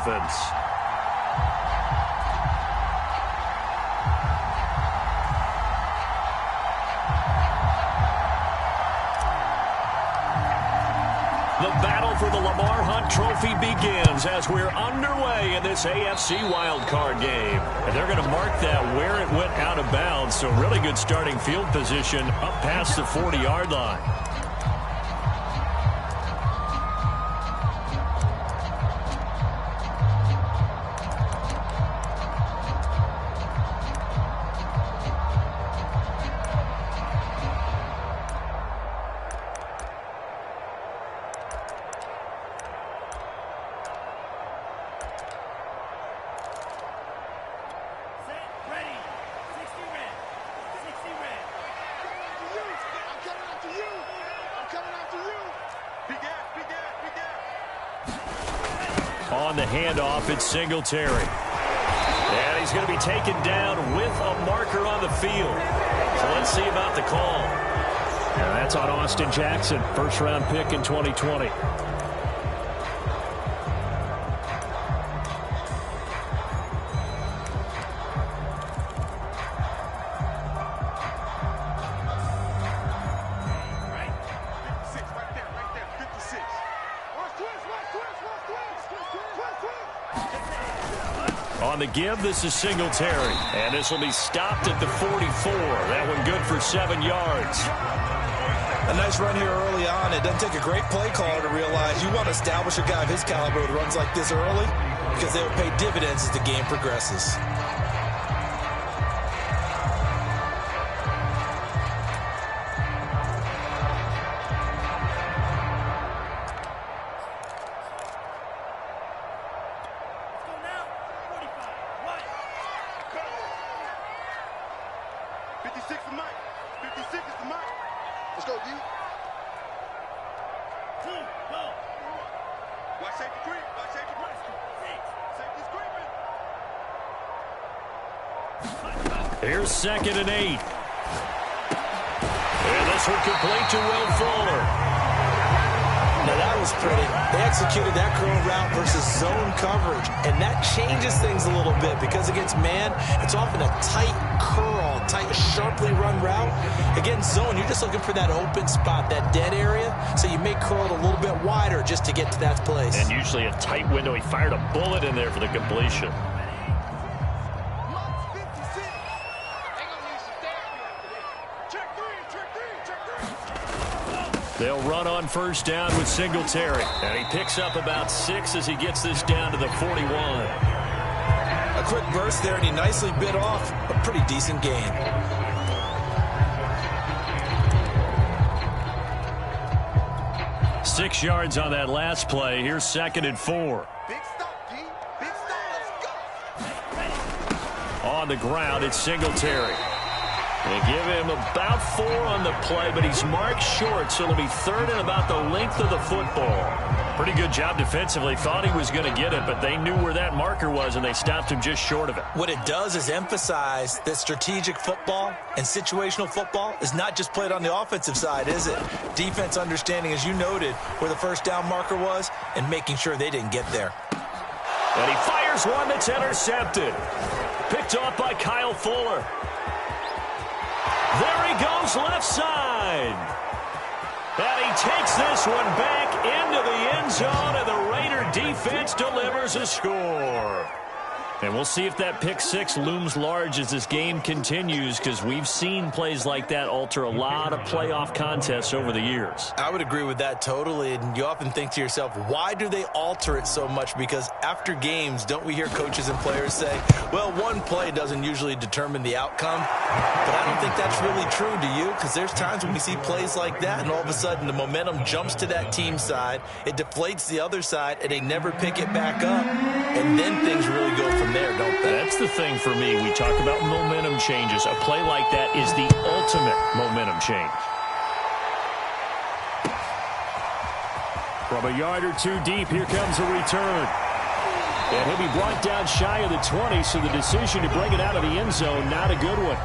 Dolphins. The battle for the Lamar Hunt Trophy begins as we're underway in this AFC wildcard game. And they're going to mark that where it went out of bounds, so really good starting field position up past the 40-yard line. On the handoff, it's Singletary. And he's going to be taken down with a marker on the field. So let's see about the call. And that's on Austin Jackson, first-round pick in 2020. On the give, this is Singletary. And this will be stopped at the 44. That one good for 7 yards. A nice run here early on. It doesn't take a great play caller to realize you want to establish a guy of his caliber with runs like this early because they will pay dividends as the game progresses. Here's 2nd and 8. And this one complete to Will Fuller. Now that was pretty. They executed that curl route versus zone coverage, and that changes things a little bit because against man, it's often a tight curl, tight, sharply run route. Against zone, you're just looking for that open spot, that dead area, so you may curl it a little bit wider just to get to that place. And usually a tight window. He fired a bullet in there for the completion. They'll run on first down with Singletary. And he picks up about 6 as he gets this down to the 41. A quick burst there, and he nicely bit off a pretty decent gain. Six yards on that last play. Here's 2nd and 4. Big stop, D. Big stop. Let's go. On the ground, it's Singletary. They give him about 4 on the play, but he's marked short, so it'll be 3rd and about the length of the football. Pretty good job defensively. Thought he was going to get it, but they knew where that marker was, and they stopped him just short of it. What it does is emphasize that strategic football and situational football is not just played on the offensive side, is it? Defense understanding, as you noted, where the first down marker was and making sure they didn't get there. And he fires one that's intercepted. Picked off by Kyle Fuller. There he goes left side. And he takes this one back into the end zone, and the Raider defense delivers a score. And we'll see if that pick six looms large as this game continues, because we've seen plays like that alter a lot of playoff contests over the years. I would agree with that totally, and you often think to yourself, why do they alter it so much? Because after games, don't we hear coaches and players say, well, one play doesn't usually determine the outcome? But I don't think that's really true, do you? Because there's times when we see plays like that, and all of a sudden the momentum jumps to that team side, it deflates the other side, and they never pick it back up, and then things really go from there, don't they? That's the thing for me. We talk about momentum changes. A play like that is the ultimate momentum change. From a yard or two deep, here comes a return. And he'll be brought down shy of the 20, so the decision to bring it out of the end zone, not a good one.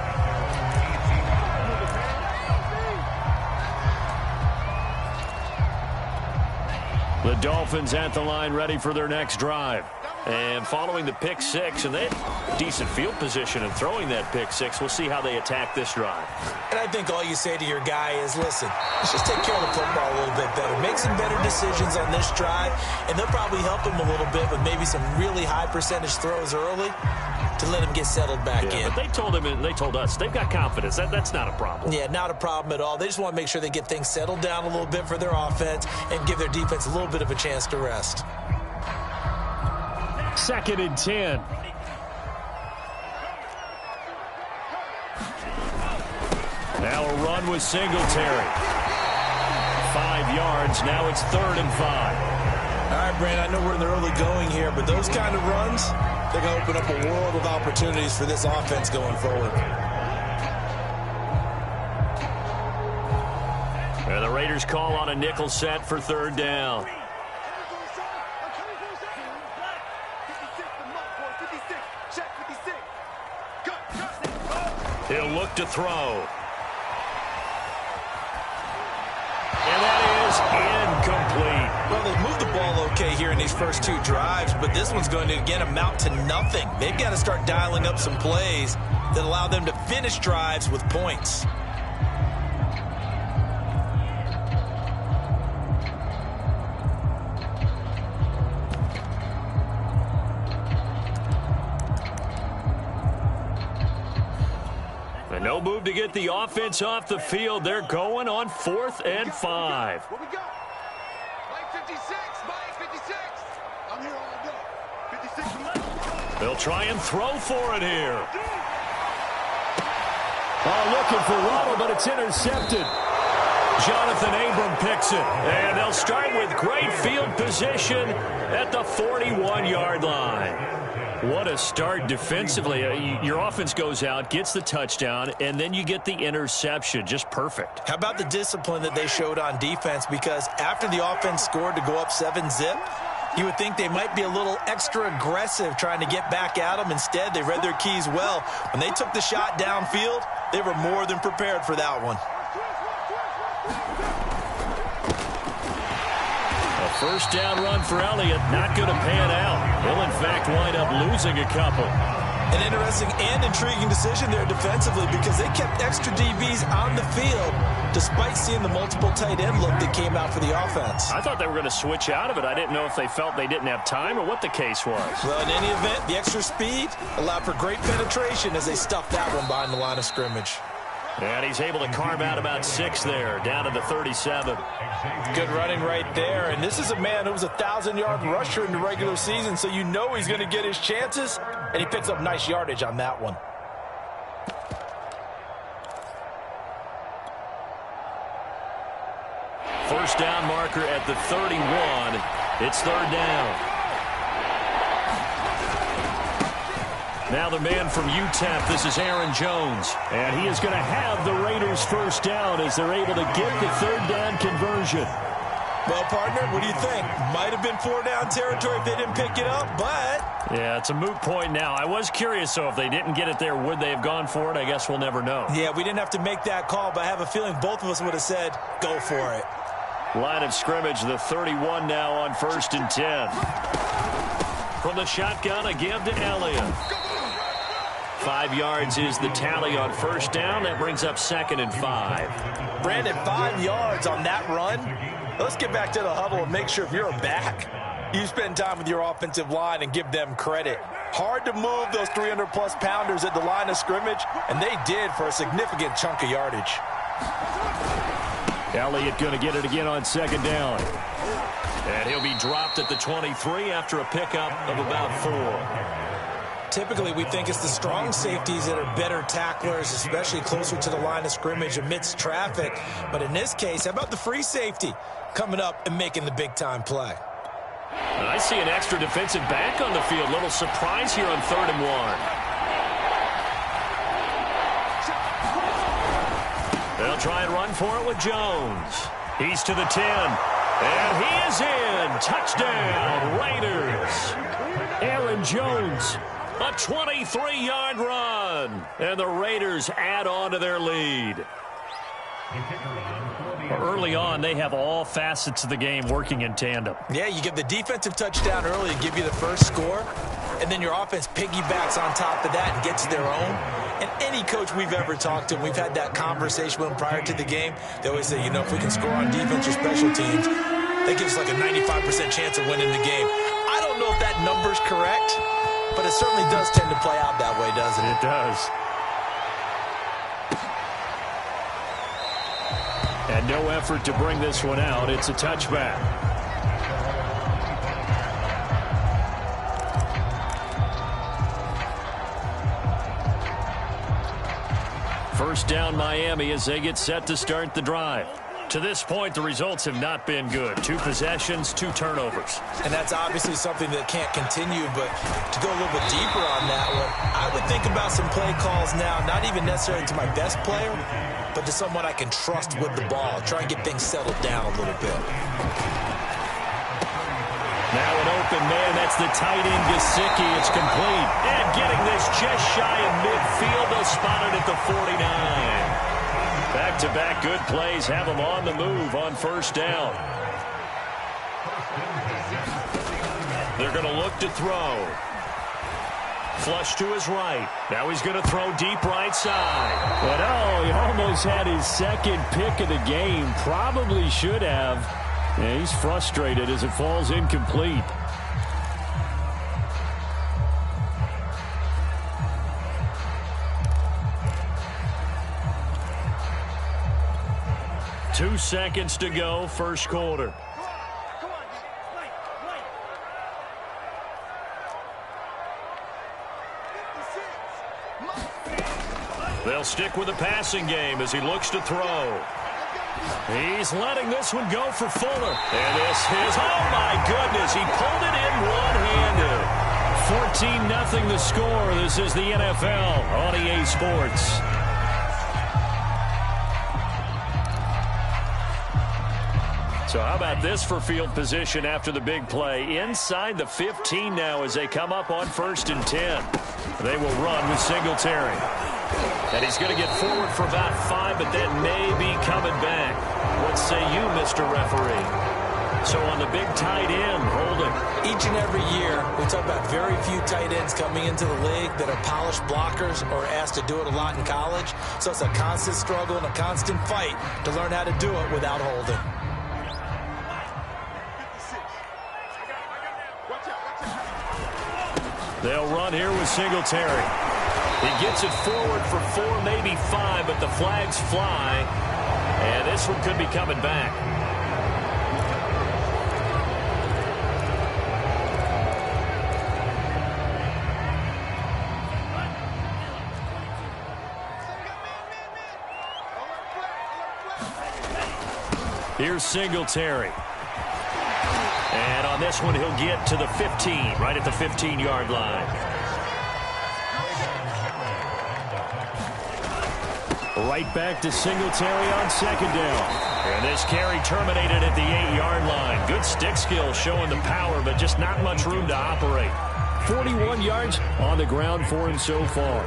The Dolphins at the line, ready for their next drive. And following the pick six, and they had decent field position in throwing that pick six. We'll see how they attack this drive. And I think all you say to your guy is, listen, let's just take care of the football a little bit better. Make some better decisions on this drive, and they'll probably help him a little bit with maybe some really high percentage throws early to let him get settled back in. But they told him, and they told us, they've got confidence. That's not a problem. Yeah, not a problem at all. They just want to make sure they get things settled down a little bit for their offense and give their defense a little bit of a chance to rest. 2nd and 10. Now a run with Singletary. 5 yards. Now it's 3rd and 5. All right, Brand, I know we're in the early going here, but those kind of runs, they're going to open up a world of opportunities for this offense going forward. And the Raiders call on a nickel set for 3rd down. He'll look to throw. And that is incomplete. Well, they've moved the ball okay here in these first 2 drives, but this one's going to, again, amount to nothing. They've got to start dialing up some plays that allow them to finish drives with points. No move to get the offense off the field. They're going on 4th and 5. What we got? Mike 56, Mike 56. I'm here all day. 56. They'll try and throw for it here. Looking for Waddle, but it's intercepted. Jonathan Abram picks it. And they'll start with great field position at the 41-yard line. What a start defensively. Your offense goes out, gets the touchdown, and then you get the interception. Just perfect. How about the discipline that they showed on defense? Because after the offense scored to go up 7-zip, you would think they might be a little extra aggressive trying to get back at them. Instead, they read their keys well. When they took the shot downfield, they were more than prepared for that one. First down run for Elliott, not going to pan out. He'll, in fact, wind up losing a couple. An interesting and intriguing decision there defensively because they kept extra DBs on the field despite seeing the multiple tight end look that came out for the offense. I thought they were going to switch out of it. I didn't know if they felt they didn't have time or what the case was. Well, in any event, the extra speed allowed for great penetration as they stuffed that one behind the line of scrimmage. And he's able to carve out about 6 there, down to the 37. Good running right there. And this is a man who was a 1,000-yard rusher in the regular season, so you know he's going to get his chances, and he picks up nice yardage on that one. First down marker at the 31. It's 3rd down. Now the man from UTEP, this is Aaron Jones. And he is going to have the Raiders first down as they're able to get the 3rd down conversion. Well, partner, what do you think? Might have been 4-down territory if they didn't pick it up, but... Yeah, it's a moot point now. I was curious, so if they didn't get it there, would they have gone for it? I guess we'll never know. Yeah, we didn't have to make that call, but I have a feeling both of us would have said, go for it. Line of scrimmage, the 31 now on 1st and 10. From the shotgun, a give to Elliott. 5 yards is the tally on first down. That brings up 2nd and 5. Brandon, 5 yards on that run. Let's get back to the huddle and make sure if you're a back, you spend time with your offensive line and give them credit. Hard to move those 300-plus pounders at the line of scrimmage, and they did for a significant chunk of yardage. Elliott going to get it again on 2nd down. And he'll be dropped at the 23 after a pickup of about 4. Typically, we think it's the strong safeties that are better tacklers, especially closer to the line of scrimmage amidst traffic. But in this case, how about the free safety coming up and making the big-time play? And I see an extra defensive back on the field. Little surprise here on 3rd and 1. They'll try and run for it with Jones. He's to the 10. And he is in. Touchdown, Raiders. Aaron Jones. A 23-yard run. And the Raiders add on to their lead. Early on, they have all facets of the game working in tandem. Yeah, you get the defensive touchdown early to give you the first score, and then your offense piggybacks on top of that and gets their own. And any coach we've ever talked to, we've had that conversation with them prior to the game, they always say, you know, if we can score on defense or special teams, that gives us like a 95% chance of winning the game. I don't know if that number's correct, but it certainly does tend to play out that way, doesn't it? It does. And no effort to bring this one out. It's a touchback. First down Miami as they get set to start the drive. To this point, the results have not been good. 2 possessions, 2 turnovers. And that's obviously something that can't continue, but to go a little bit deeper on that one, I would think about some play calls now, not even necessarily to my best player, but to someone I can trust with the ball. Try and get things settled down a little bit. Now an open man, that's the tight end, Gesicki. It's complete. And getting this just shy of midfield, they'll spot it at the 49. Back-to-back good plays have them on the move on first down. They're going to look to throw. Flush to his right. Now he's going to throw deep right side. But oh, he almost had his second pick of the game. Probably should have. Yeah, he's frustrated as it falls incomplete. Two seconds to go, first quarter. They'll stick with the passing game as he looks to throw. He's letting this one go for Fuller. And this is, oh my goodness, he pulled it in one-handed. 14-0 the score. This is the NFL on EA Sports. So how about this for field position after the big play? Inside the 15 now as they come up on 1st and 10. They will run with Singletary. And he's going to get forward for about 5, but that may be coming back. What say you, Mr. Referee? So on the big tight end, holding. Each and every year, we talk about very few tight ends coming into the league that are polished blockers or asked to do it a lot in college. So it's a constant struggle and a constant fight to learn how to do it without holding. They'll run here with Singletary. He gets it forward for 4, maybe 5, but the flags fly. And this one could be coming back. Here's Singletary. And on this one, he'll get to the 15, right at the 15-yard line. Right back to Singletary on 2nd down. And this carry terminated at the 8-yard line. Good stick skill showing the power, but just not much room to operate. 41 yards on the ground for him so far.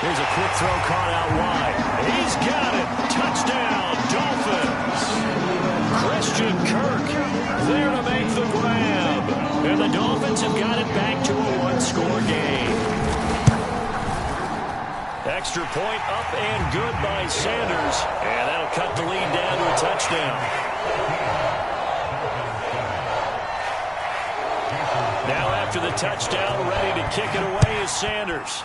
Here's a quick throw caught out wide. He's got it. Touchdown, Dolphins. Christian Kirk there to make the grab. And the Dolphins have got it back to a 1-score game. Extra point up and good by Sanders. And that'll cut the lead down to a touchdown. Now after the touchdown, ready to kick it away is Sanders.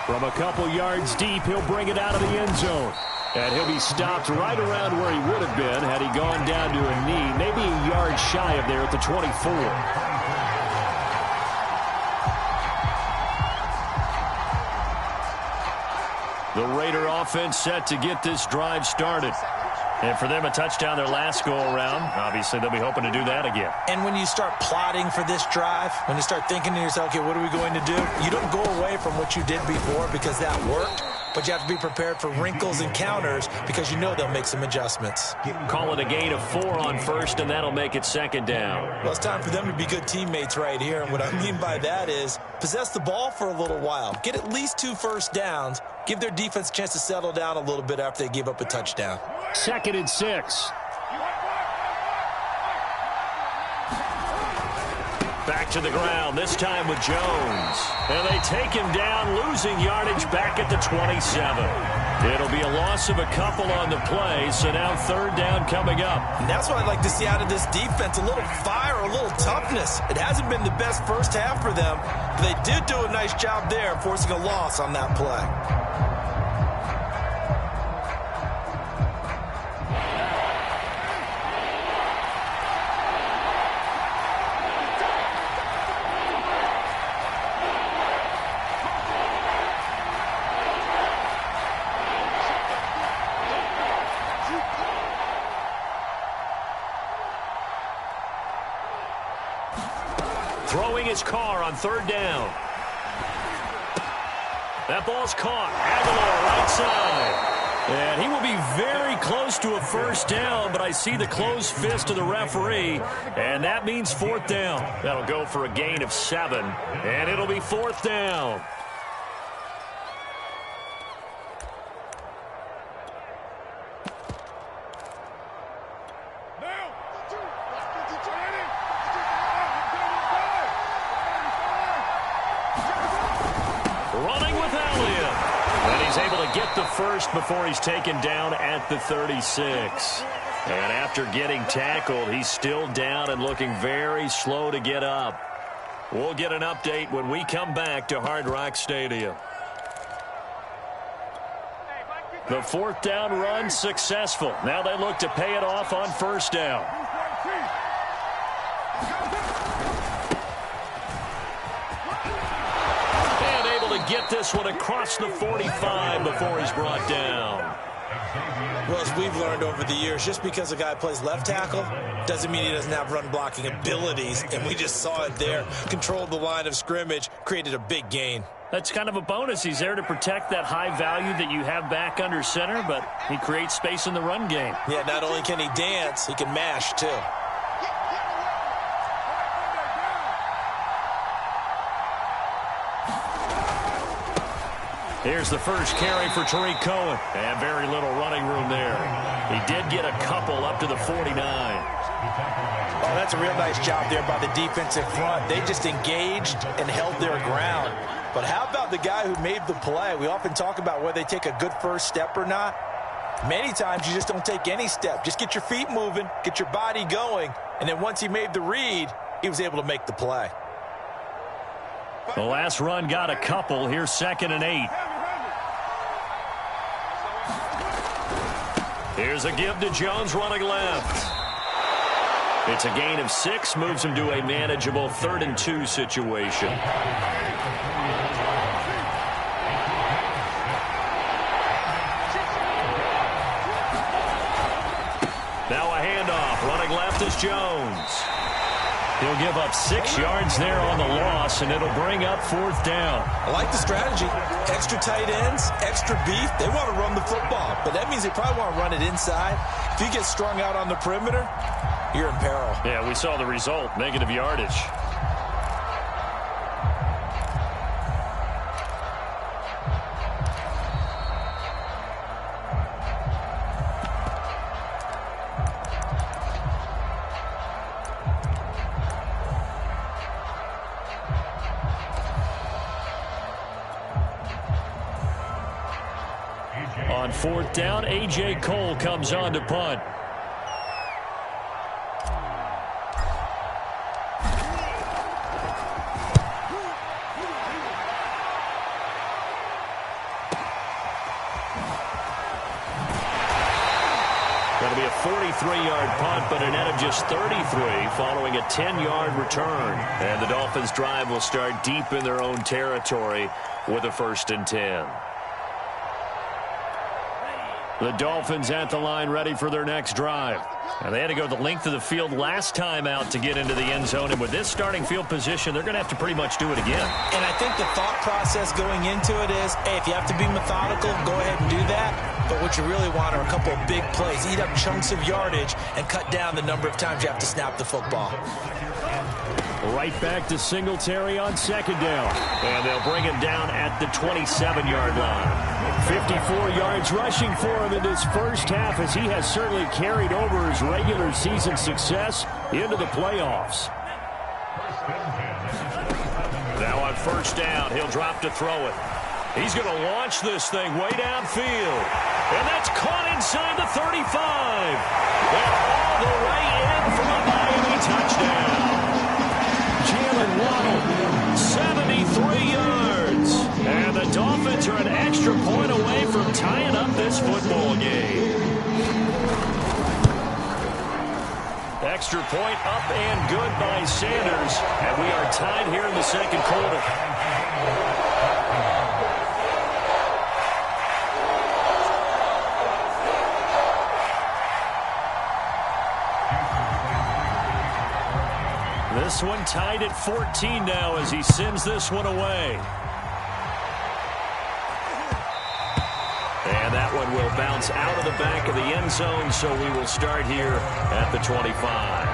From a couple yards deep, he'll bring it out of the end zone. And he'll be stopped right around where he would have been had he gone down to a knee, maybe a yard shy of there at the 24. The Raider offense set to get this drive started. And for them, a touchdown their last go-around. Obviously, they'll be hoping to do that again. And when you start plotting for this drive, when you start thinking to yourself, okay, what are we going to do? You don't go away from what you did before because that worked, but you have to be prepared for wrinkles and counters because you know they'll make some adjustments. Call it a gain of 4 on first, and that'll make it second down. Well, it's time for them to be good teammates right here. And what I mean by that is possess the ball for a little while. Get at least 2 first downs. Give their defense a chance to settle down a little bit after they give up a touchdown. 2nd and 6. Back to the ground, this time with Jones. And they take him down, losing yardage back at the 27. It'll be a loss of a couple on the play, so now 3rd down coming up. And that's what I'd like to see out of this defense, a little fire, a little toughness. It hasn't been the best first half for them, but they did do a nice job there, forcing a loss on that play. Throwing his car on 3rd down. That ball's caught. Aguilar right side. And he will be very close to a first down, but I see the closed fist of the referee, and that means 4th down. That'll go for a gain of 7, and it'll be 4th down. Get the first before he's taken down at the 36. And after getting tackled, he's still down and looking very slow to get up. We'll get an update when we come back to Hard Rock Stadium. The 4th down run successful. Now they look to pay it off on 1st down. Get this one across the 45 before he's brought down. Well, as we've learned over the years, just because a guy plays left tackle doesn't mean he doesn't have run blocking abilities, and we just saw it there. Controlled the line of scrimmage, created a big gain. That's kind of a bonus. He's there to protect that high value that you have back under center, but he creates space in the run game. Yeah, not only can he dance, he can mash too. Here's the first carry for Tariq Cohen. And very little running room there. He did get a couple up to the 49. Oh, that's a real nice job there by the defensive front. They just engaged and held their ground. But how about the guy who made the play? We often talk about whether they take a good first step or not. Many times you just don't take any step. Just get your feet moving, get your body going, and then once he made the read, he was able to make the play. The last run got a couple. Here's 2nd and 8. Here's a give to Jones running left. It's a gain of 6, moves him to a manageable 3rd and 2 situation. Now a handoff. Running left is Jones. He'll give up 6 yards there on the loss, and it'll bring up 4th down. I like the strategy. Extra tight ends, extra beef. They want to run the football, but that means they probably want to run it inside. If you get strung out on the perimeter, you're in peril. Yeah, we saw the result, negative yardage. On 4th down, A.J. Cole comes on to punt. That'll be a 43-yard punt, but a net of just 33 following a 10-yard return. And the Dolphins' drive will start deep in their own territory with a 1st and 10. The Dolphins at the line ready for their next drive. Now, they had to go the length of the field last time out to get into the end zone, and with this starting field position, they're going to have to pretty much do it again. And I think the thought process going into it is, hey, if you have to be methodical, go ahead and do that. But what you really want are a couple of big plays, eat up chunks of yardage, and cut down the number of times you have to snap the football. Right back to Singletary on second down. And they'll bring him down at the 27-yard line. 54 yards rushing for him in this first half, as he has certainly carried over his regular season success into the playoffs. Now on first down, he'll drop to throw it. He's going to launch this thing way downfield. And that's caught inside the 35. And all the way in for a Miami touchdown. Jalen Waddle, 73 yards. And the Dolphins are an extra point away from tying up this football game. Extra point up and good by Sanders. And we are tied here in the second quarter. This one tied at 14 now as he sends this one away. And that one will bounce out of the back of the end zone, so we will start here at the 25.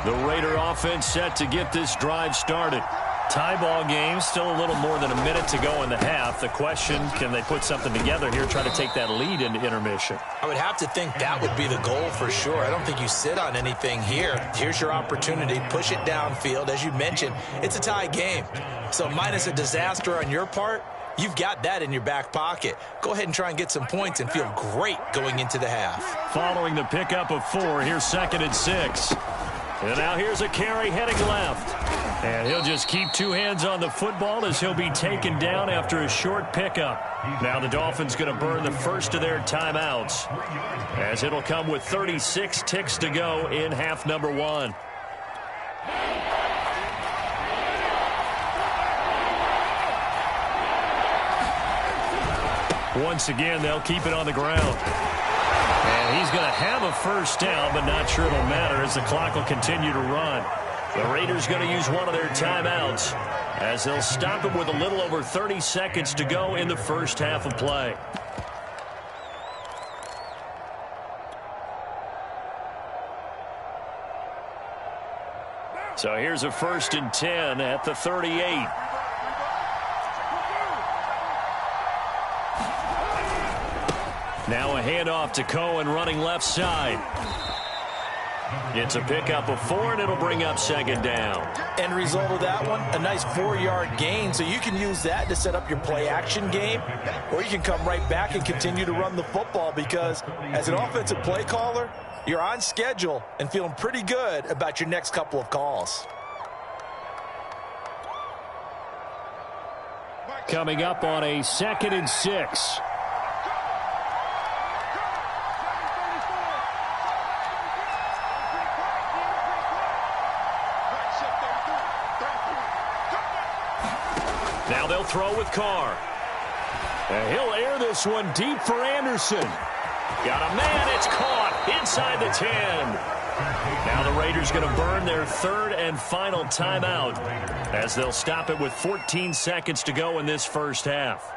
The Raider offense set to get this drive started. Tie ball game, still a little more than a minute to go in the half. The question, can they put something together here, try to take that lead into intermission? I would have to think that would be the goal for sure. I don't think you sit on anything here. Here's your opportunity. Push it downfield. As you mentioned, it's a tie game. So minus a disaster on your part, you've got that in your back pocket. Go ahead and try and get some points and feel great going into the half. Following the pickup of 4, here's 2nd and 6. And now here's a carry heading left. And he'll just keep two hands on the football as he'll be taken down after a short pickup. Now the Dolphins going to burn the first of their timeouts, as it'll come with 36 ticks to go in half number 1. Once again, they'll keep it on the ground. And he's going to have a first down, but not sure it'll matter as the clock will continue to run. The Raiders going to use one of their timeouts as they'll stop it with a little over 30 seconds to go in the first half of play. So here's a 1st and 10 at the 38. Now a handoff to Cohen running left side. It's a pickup of 4, and it'll bring up 2nd down. End result of that one, a nice 4-yard gain. So you can use that to set up your play-action game, or you can come right back and continue to run the football, because as an offensive play caller, you're on schedule and feeling pretty good about your next couple of calls. Coming up on a 2nd and 6. Now they'll throw with Carr. And he'll air this one deep for Anderson. Got a man, it's caught inside the 10. Now the Raiders going to burn their 3rd and final timeout, as they'll stop it with 14 seconds to go in this first half.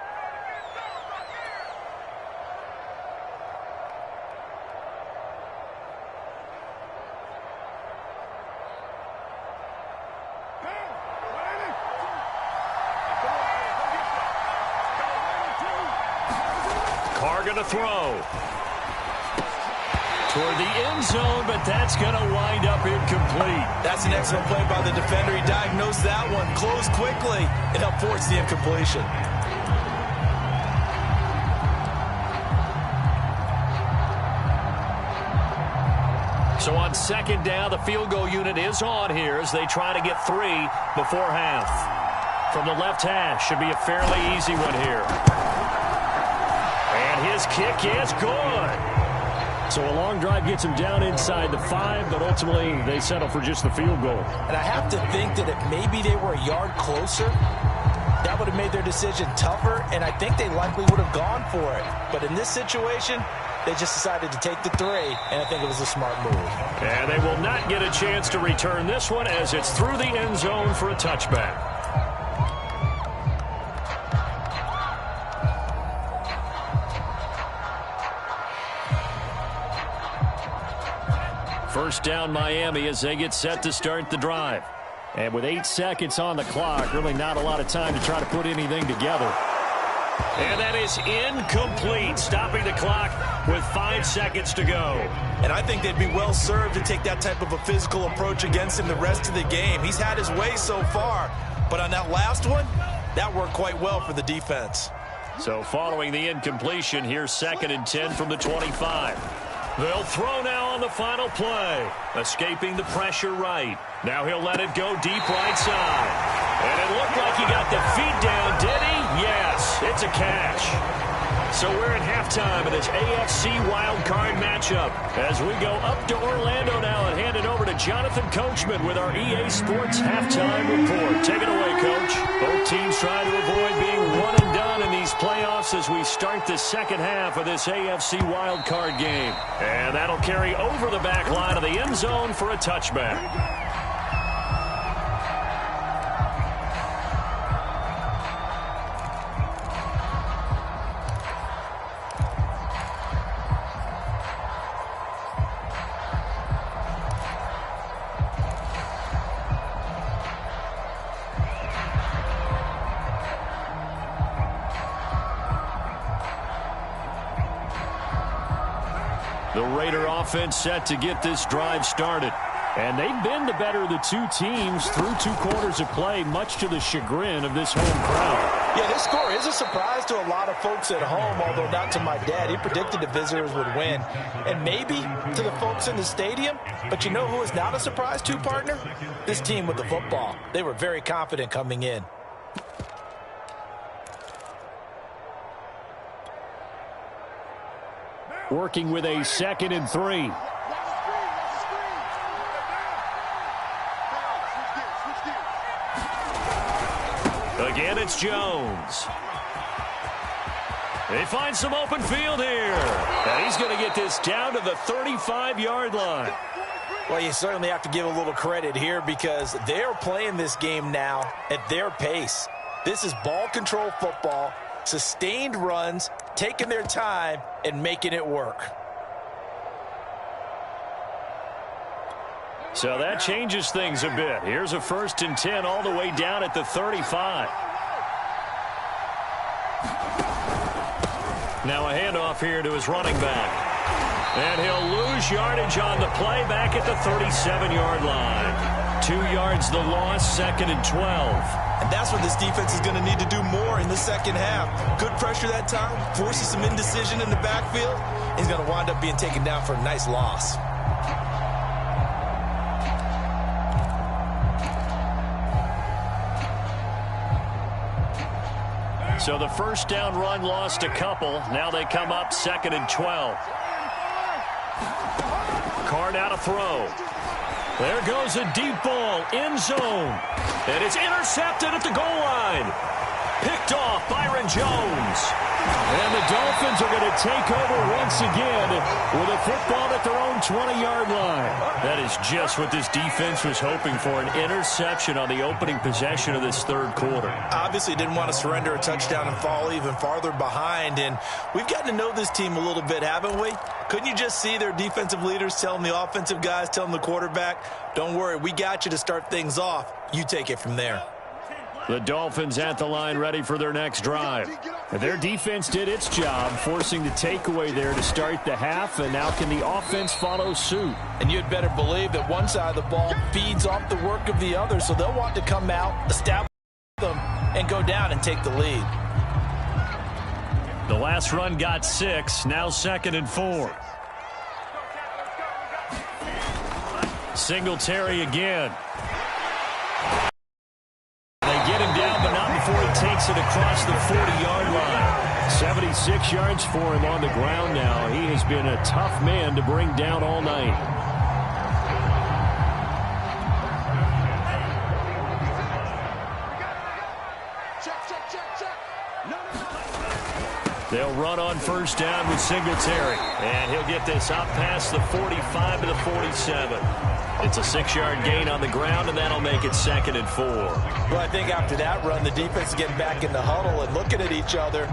Carr going to throw toward the end zone, but that's going to wind up incomplete. That's an excellent play by the defender. He diagnosed that one, closed quickly, and helped force the incompletion. So on 2nd down, the field goal unit is on here as they try to get 3 before half. From the left hash, should be a fairly easy one here. And his kick is good. So a long drive gets them down inside the 5, but ultimately they settle for just the field goal. And I have to think that if maybe they were a yard closer, that would have made their decision tougher, and I think they likely would have gone for it. But in this situation, they just decided to take the 3, and I think it was a smart move. And they will not get a chance to return this one as it's through the end zone for a touchback. First down Miami as they get set to start the drive. And with 8 seconds on the clock, really not a lot of time to try to put anything together. And that is incomplete, stopping the clock with 5 seconds to go. And I think they'd be well served to take that type of a physical approach against him the rest of the game. He's had his way so far, but on that last one, that worked quite well for the defense. So following the incompletion, here's 2nd and 10 from the 25. They'll throw now on the final play. Escaping the pressure right. Now he'll let it go deep right side. And it looked like he got the feet down, did he? Yes, it's a catch. So we're at halftime of this AFC wildcard matchup as we go up to Orlando now and hand it over to Jonathan Coachman with our EA Sports halftime report. Take it away, Coach. Both teams trying to avoid being one and done in these playoffs as we start the second half of this AFC wildcard game. And that'll carry over the back line of the end zone for a touchback. The Raider offense set to get this drive started. And they've been the better of the two teams through 2 quarters of play, much to the chagrin of this home crowd. Yeah, this score is a surprise to a lot of folks at home, although not to my dad. He predicted the visitors would win. And maybe to the folks in the stadium. But you know who is not a surprise to, partner? This team with the football. They were very confident coming in. Working with a 2nd and 3. Again, it's Jones. They find some open field here. And he's going to get this down to the 35-yard line. Well, you certainly have to give a little credit here because they're playing this game now at their pace. This is ball control football, sustained runs, taking their time and making it work. So that changes things a bit. Here's a 1st and 10 all the way down at the 35. Now a handoff here to his running back. And he'll lose yardage on the play back at the 37-yard line. 2 yards the loss, 2nd and 12. And that's what this defense is going to need to do more in the second half. Good pressure that time, forces some indecision in the backfield. He's going to wind up being taken down for a nice loss. So the first down run lost a couple. Now they come up 2nd and 12. Card out a throw. There goes a deep ball, end zone. And it's intercepted at the goal line. Picked off Byron Jones. And the Dolphins are going to take over once again with a football at their own 20-yard line. That is just what this defense was hoping for, an interception on the opening possession of this 3rd quarter. Obviously didn't want to surrender a touchdown and fall even farther behind. And we've gotten to know this team a little bit, haven't we? Couldn't you just see their defensive leaders telling the offensive guys, telling the quarterback, don't worry, we got you to start things off. You take it from there. The Dolphins at the line ready for their next drive. Their defense did its job, forcing the takeaway there to start the half, and now can the offense follow suit? And you'd better believe that one side of the ball feeds off the work of the other, so they'll want to come out, establish them, and go down and take the lead. The last run got 6, now 2nd and 4. Singletary again. They get him down, but not before he takes it across the 40-yard line. 6 yards for him on the ground now. He has been a tough man to bring down all night. They'll run on first down with Singletary. And he'll get this up past the 45 to the 47. It's a 6-yard gain on the ground, and that'll make it 2nd and 4. Well, I think after that run, the defense is getting back in the huddle and looking at each other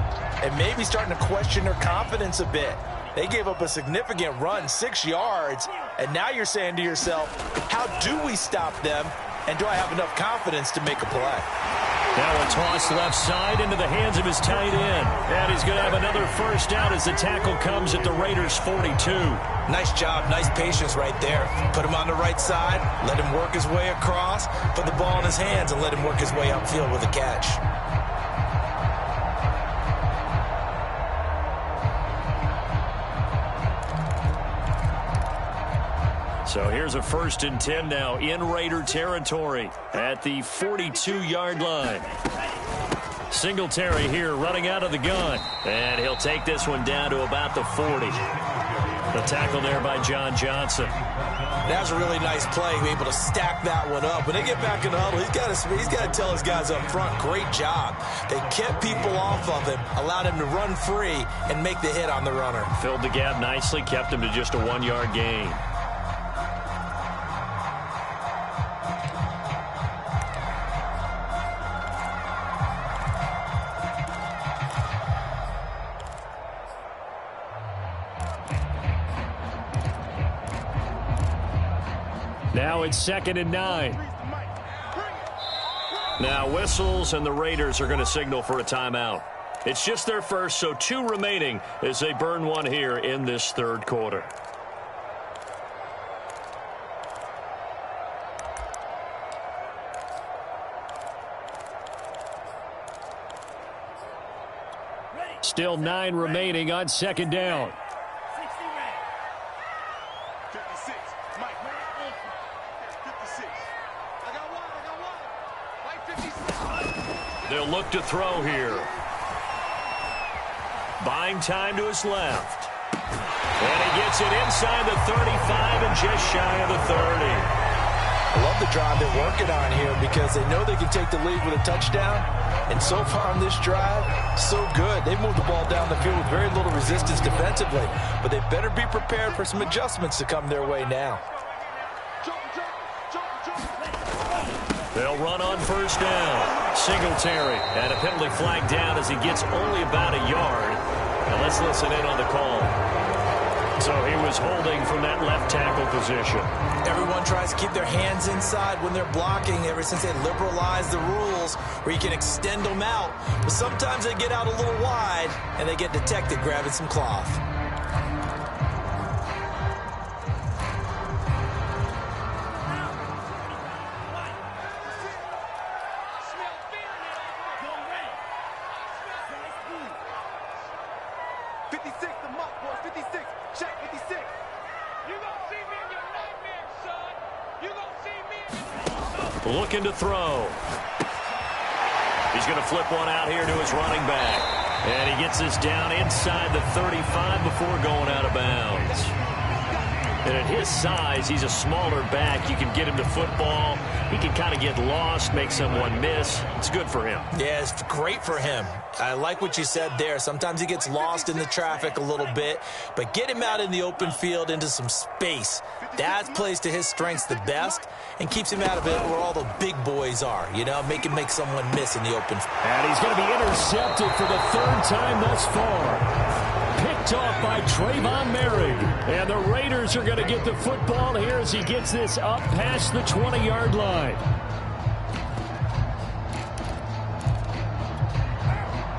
and maybe starting to question their confidence a bit. They gave up a significant run, 6 yards, and now you're saying to yourself, how do we stop them, and do I have enough confidence to make a play? Now a toss left side into the hands of his tight end. And he's going to have another first down as the tackle comes at the Raiders' 42. Nice job, nice patience right there. Put him on the right side, let him work his way across, put the ball in his hands, and let him work his way upfield with a catch. So here's a 1st and 10 now in Raider territory at the 42-yard line. Singletary here running out of the gun. And he'll take this one down to about the 40. The tackle there by John Johnson. That was a really nice play, able to stack that one up. When they get back in the huddle, he's got to tell his guys up front, great job. They kept people off of him, allowed him to run free, and make the hit on the runner. Filled the gap nicely, kept him to just a 1-yard gain. Now it's 2nd and 9. Now whistles, and the Raiders are going to signal for a timeout. It's just their first, so 2 remaining as they burn one here in this 3rd quarter. Still 9 remaining on 2nd down. They'll look to throw here. Buying time to his left. And he gets it inside the 35 and just shy of the 30. I love the drive they're working on here because they know they can take the lead with a touchdown. And so far on this drive, so good. They moved the ball down the field with very little resistance defensively. But they better be prepared for some adjustments to come their way now. They'll run on first down. Singletary and a penalty flag down as he gets only about a yard. Now let's listen in on the call. So he was holding from that left tackle position. Everyone tries to keep their hands inside when they're blocking ever since they liberalized the rules where you can extend them out. But sometimes they get out a little wide and they get detected grabbing some cloth. Looking to throw. He's going to flip one out here to his running back. And he gets this down inside the 35 before going out of bounds. And at his size, he's a smaller back. You can get him to football. He can kind of get lost, make someone miss. It's good for him. Yeah, it's great for him. I like what you said there. Sometimes he gets lost in the traffic a little bit, but get him out in the open field into some space. That plays to his strengths the best and keeps him out of it where all the big boys are, you know, make someone miss in the open field. And he's going to be intercepted for the 3rd time thus far. Picked off by Trayvon Merrick. And the Raiders are going to get the football here as he gets this up past the 20-yard line.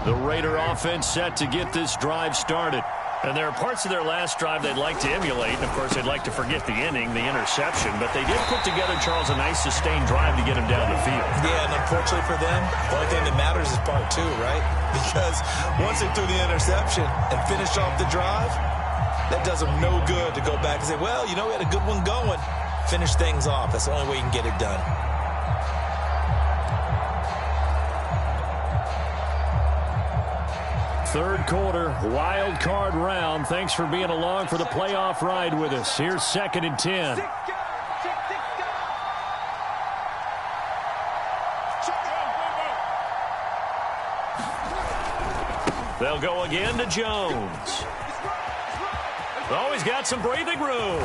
The Raider offense set to get this drive started. And there are parts of their last drive they'd like to emulate. And, of course, they'd like to forget the inning, the interception. But they did put together, Charles, a nice sustained drive to get him down the field. Yeah, and unfortunately for them, the only thing that matters is part 2, right? Because once they threw the interception and finished off the drive, that does them no good to go back and say, well, you know, we had a good one going. Finish things off. That's the only way you can get it done. Third quarter, wild card round. Thanks for being along for the playoff ride with us. Here's 2nd and 10. They'll go again to Jones. Oh, he's got some breathing room.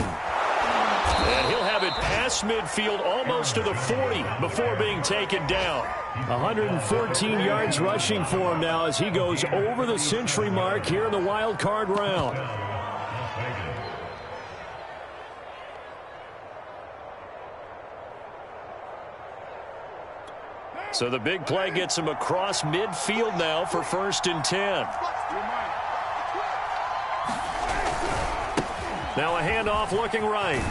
And he'll have it past midfield almost to the 40 before being taken down. 114 yards rushing for him now as he goes over the century mark here in the wild card round. So the big play gets him across midfield now for 1st and 10. Now a handoff looking right.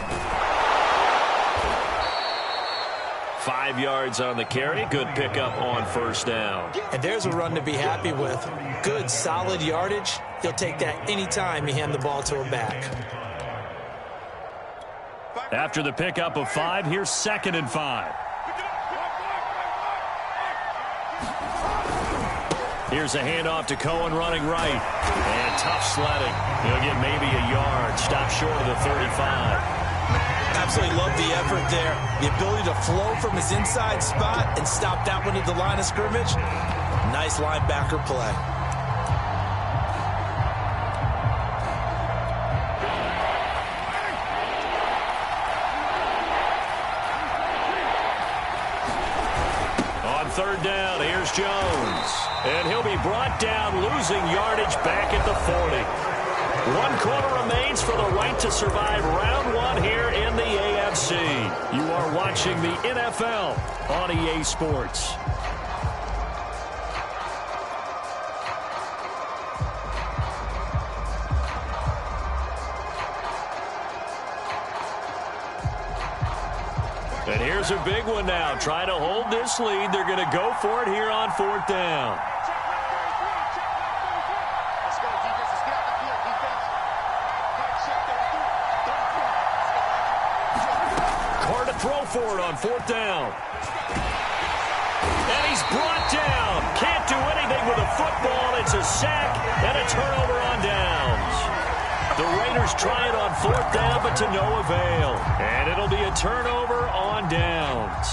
5 yards on the carry. Good pickup on 1st down. And there's a run to be happy with. Good, solid yardage. He'll take that anytime you hand the ball to a back. After the pickup of 5, here's 2nd and 5. Here's a handoff to Cohen running right. And tough sledding. He'll get maybe a yard. Stop short of the 35. Absolutely love the effort there. The ability to flow from his inside spot and stop that one at the line of scrimmage. Nice linebacker play. On 3rd down, here's Jones. And he'll be brought down, losing yardage back at the 40. 1 quarter remains for the right to survive round 1 here in the AFC. You are watching the NFL on EA Sports. And here's a big one now. Trying to hold this lead. They're going to go for it here on 4th down. Throw for it on 4th down. And he's brought down. Can't do anything with a football. It's a sack and a turnover on downs. The Raiders try it on 4th down, but to no avail. And it'll be a turnover on downs.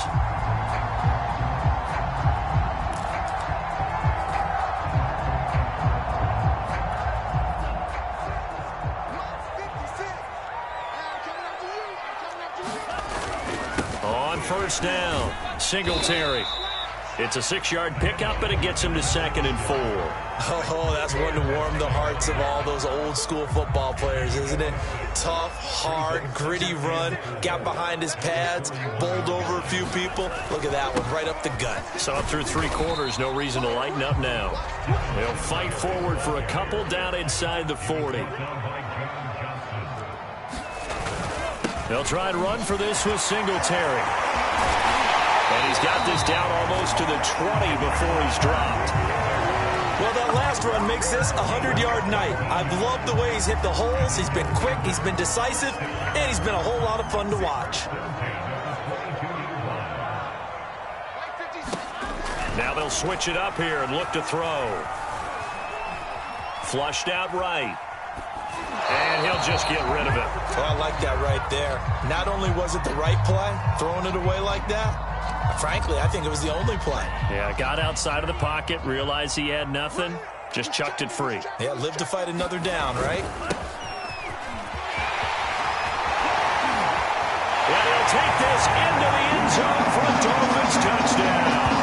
On 1st down, Singletary. It's a 6-yard pickup, but it gets him to 2nd and 4. Oh, that's one to warm the hearts of all those old-school football players, isn't it? Tough, hard, gritty run. Got behind his pads, bowled over a few people. Look at that one, right up the gut. Saw it through 3 quarters. No reason to lighten up now. They'll fight forward for a couple down inside the 40. They'll try and run for this with Singletary. And he's got this down almost to the 20 before he's dropped. Well, that last run makes this a 100-yard night. I've loved the way he's hit the holes. He's been quick, he's been decisive, and he's been a whole lot of fun to watch. Now they'll switch it up here and look to throw. Flushed out right. And he'll just get rid of it. Well, I like that right there. Not only was it the right play, throwing it away like that, frankly, I think it was the only play. Yeah, got outside of the pocket, realized he had nothing, just chucked it free. Yeah, live to fight another down, right? And he'll take this into the end zone for a Dolphins touchdown.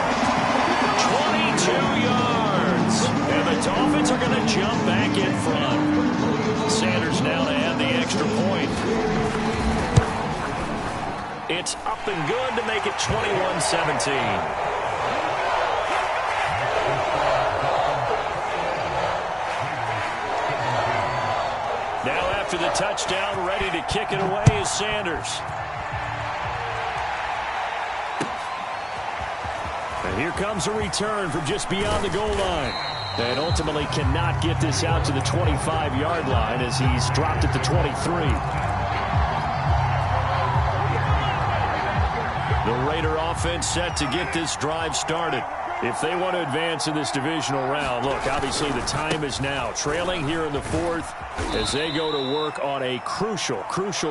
22 yards. And the Dolphins are going to jump back in front. Sanders now to add the extra point. It's up and good to make it 21-17. Now after the touchdown, ready to kick it away is Sanders. And here comes a return from just beyond the goal line. And ultimately cannot get this out to the 25-yard line as he's dropped at the 23. The Raider offense set to get this drive started. If they want to advance in this divisional round, look, obviously the time is now. Trailing here in the fourth as they go to work on a crucial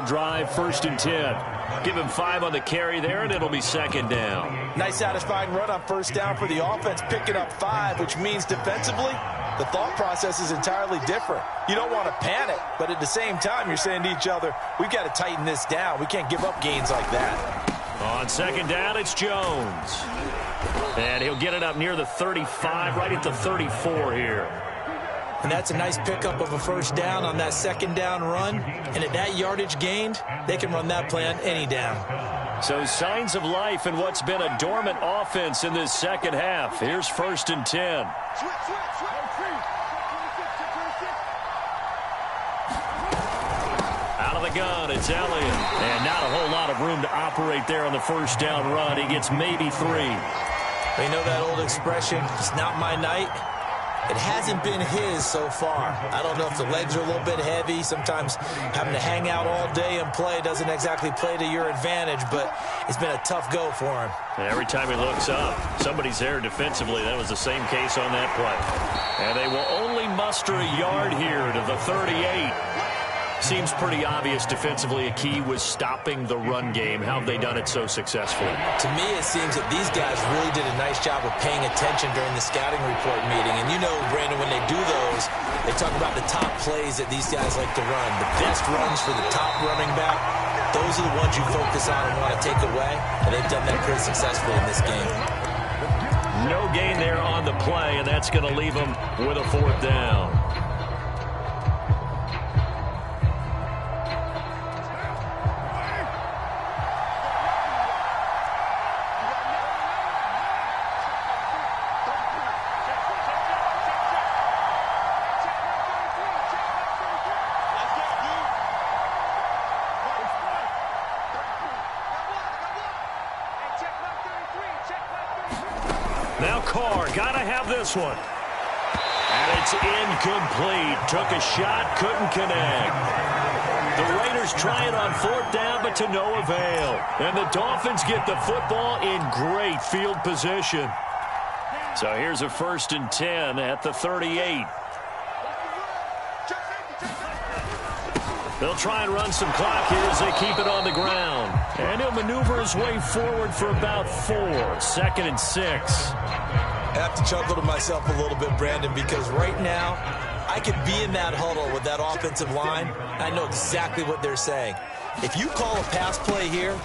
drive, 1st and 10. Give him 5 on the carry there, and it'll be 2nd down. Nice satisfying run on 1st down for the offense, picking up 5, which means defensively, the thought process is entirely different. You don't want to panic, but at the same time, you're saying to each other, we've got to tighten this down. We can't give up gains like that. On 2nd down, it's Jones. And he'll get it up near the 35, right at the 34 here. And that's a nice pickup of a 1st down on that 2nd down run. And at that yardage gained, they can run that play on any down. So signs of life in what's been a dormant offense in this 2nd half. Here's 1st and 10. Out of the gun, it's Elliott. And not a whole lot of room to operate there on the 1st down run. He gets maybe 3. You know that old expression, it's not my night? It hasn't been his so far. I don't know if the legs are a little bit heavy. Sometimes having to hang out all day and play doesn't exactly play to your advantage, but it's been a tough go for him. And every time he looks up, somebody's there defensively. That was the same case on that play. And they will only muster a yard here to the 38. Seems pretty obvious defensively a key was stopping the run game. How have they done it so successfully? To me, it seems that these guys really did a nice job of paying attention during the scouting report meeting. And you know, Brandon, when they do those, they talk about the top plays that these guys like to run. The best runs for the top running back, those are the ones you focus on and want to take away. And they've done that pretty successfully in this game. No gain there on the play, and that's going to leave them with a 4th down. Now Carr, gotta have this one. And it's incomplete. Took a shot, couldn't connect. The Raiders try it on 4th down, but to no avail. And the Dolphins get the football in great field position. So here's a 1st and 10 at the 38. They'll try and run some clock here as they keep it on the ground. And he'll maneuver his way forward for about 4. 2nd and 6. I have to chuckle to myself a little bit, Brandon, because right now I could be in that huddle with that offensive line. I know exactly what they're saying. If you call a pass play here,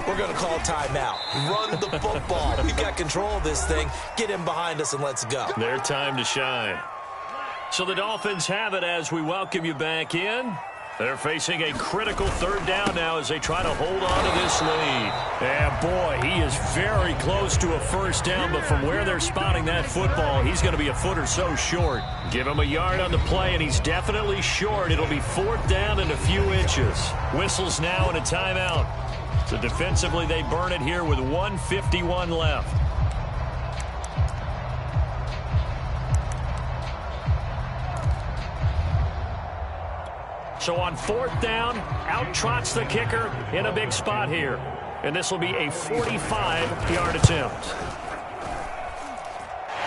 we're going to call timeout. Run the football. We've got control of this thing. Get in behind us and let's go. Their time to shine. So the Dolphins have it as we welcome you back in. They're facing a critical 3rd down now as they try to hold on to this lead. And boy, he is very close to a 1st down, but from where they're spotting that football, he's going to be a foot or so short. Give him a yard on the play, and he's definitely short. It'll be 4th down and a few inches. Whistles now and a timeout. So defensively, they burn it here with 1:51 left. So on 4th down, out trots the kicker in a big spot here. And this will be a 45-yard attempt.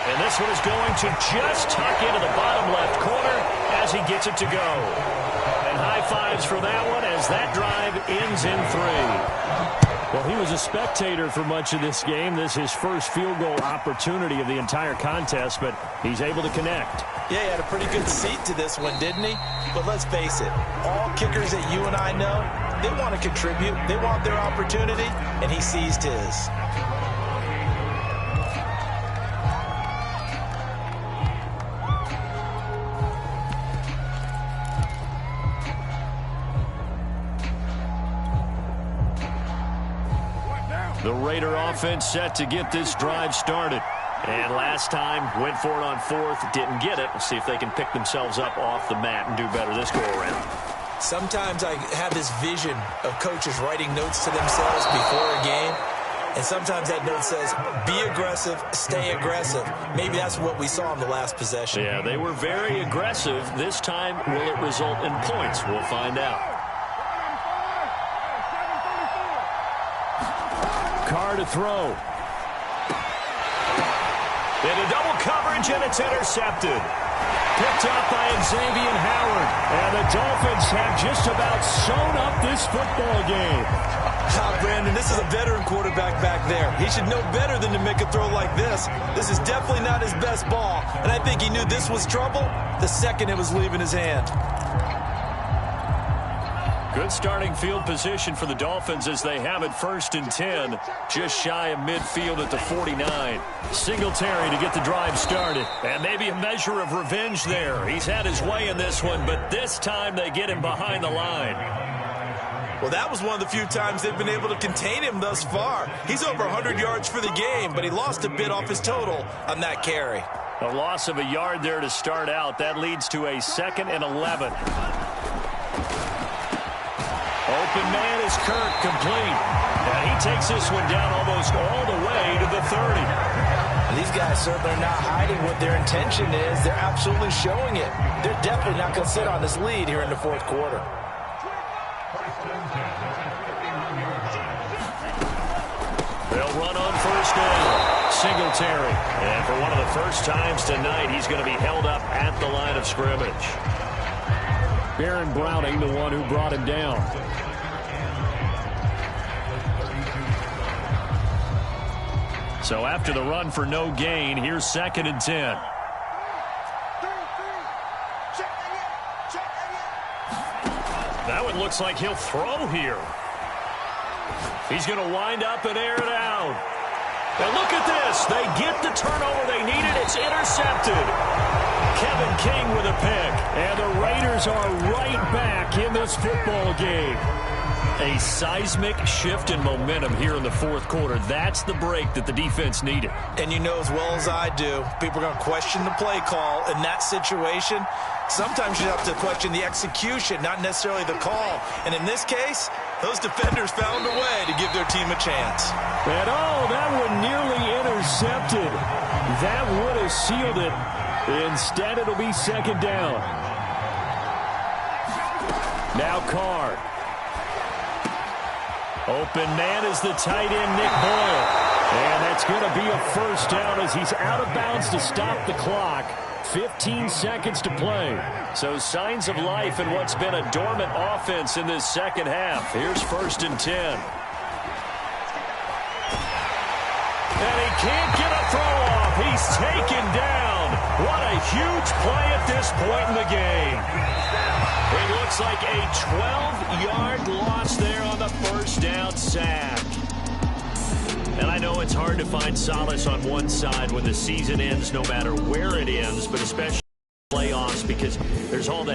And this one is going to just tuck into the bottom left corner as he gets it to go. And high fives for that one as that drive ends in 3. Well, he was a spectator for much of this game. This is his first field goal opportunity of the entire contest, but he's able to connect. Yeah, he had a pretty good seat to this one, didn't he? But let's face it, all kickers that you and I know, they want to contribute. They want their opportunity, and he seized his. The Raider offense set to get this drive started. And last time, went for it on 4th, didn't get it. We'll see if they can pick themselves up off the mat and do better this go-around. Sometimes I have this vision of coaches writing notes to themselves before a game. And sometimes that note says, be aggressive, stay aggressive. Maybe that's what we saw in the last possession. Yeah, they were very aggressive. This time, will it result in points? We'll find out. Carr to throw. Into double coverage, and it's intercepted. Picked up by Xavier Howard. And the Dolphins have just about sewn up this football game. Brandon, this is a veteran quarterback back there. He should know better than to make a throw like this. This is definitely not his best ball. And I think he knew this was trouble the second it was leaving his hand. Good starting field position for the Dolphins as they have it 1st and 10, just shy of midfield at the 49. Singletary to get the drive started, and maybe a measure of revenge there. He's had his way in this one, but this time they get him behind the line. Well, that was one of the few times they've been able to contain him thus far. He's over 100 yards for the game, but he lost a bit off his total on that carry. A loss of a yard there to start out. That leads to a 2nd and 11. Open man is Kirk, complete. And he takes this one down almost all the way to the 30. These guys certainly are not hiding what their intention is. They're absolutely showing it. They're definitely not going to sit on this lead here in the 4th quarter. They'll run on 1st down. Singletary. And for one of the first times tonight, he's going to be held up at the line of scrimmage. Baron Browning, the one who brought him down. So after the run for no gain, here's 2nd and 10. That one looks like he'll throw here. He's going to wind up and air it out. And look at this. They get the turnover they needed. It's intercepted. Kevin King with a pick. And the Raiders are right back in this football game. A seismic shift in momentum here in the 4th quarter. That's the break that the defense needed. And you know as well as I do, people are going to question the play call in that situation. Sometimes you have to question the execution, not necessarily the call. And in this case, those defenders found a way to give their team a chance. And oh, that one nearly intercepted. That would have sealed it. Instead, it'll be 2nd down. Now Carr. Open man is the tight end, Nick Boyle. And that's going to be a 1st down as he's out of bounds to stop the clock. 15 seconds to play. So signs of life in what's been a dormant offense in this 2nd half. Here's 1st and 10. And he can't get a throw off. He's taken down. What a huge play at this point in the game. It looks like a 12-yard loss there on the 1st down sack. And I know it's hard to find solace on one side when the season ends, no matter where it ends, but especially playoffs, because there's all that